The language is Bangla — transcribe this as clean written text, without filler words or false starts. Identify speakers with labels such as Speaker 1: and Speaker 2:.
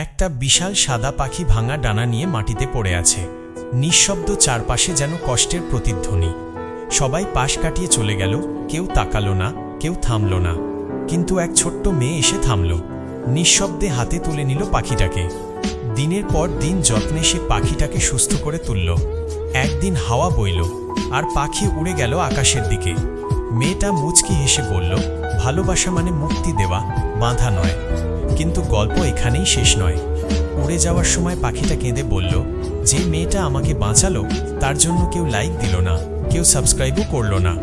Speaker 1: একটা বিশাল সাদা পাখি ভাঙা ডানা নিয়ে মাটিতে পড়ে আছে। নিঃশব্দ, চারপাশে যেন কষ্টের প্রতিধ্বনি। সবাই পাশ কাটিয়ে চলে গেল, কেউ তাকালো না, কেউ থামল না। কিন্তু এক ছোট্ট মেয়ে এসে থামল, নিঃশব্দে হাতে তুলে নিল পাখিটাকে। দিনের পর দিন যত্নে সে পাখিটাকে সুস্থ করে তুলল। একদিন হাওয়া বইল আর পাখি উড়ে গেল আকাশের দিকে। মেয়েটা মুচকি হেসে বলল, ভালোবাসা মানে মুক্তি দেওয়া, বাঁধা নয়। কিন্তু গল্প এখানেই শেষ নয়। উড়ে যাওয়ার সময় পাখিটা কেঁদে বলল, যে মেয়েটা আমাকে বাঁচালো তার জন্য কেউ লাইক দিল না, কেউ সাবস্ক্রাইবও করল না।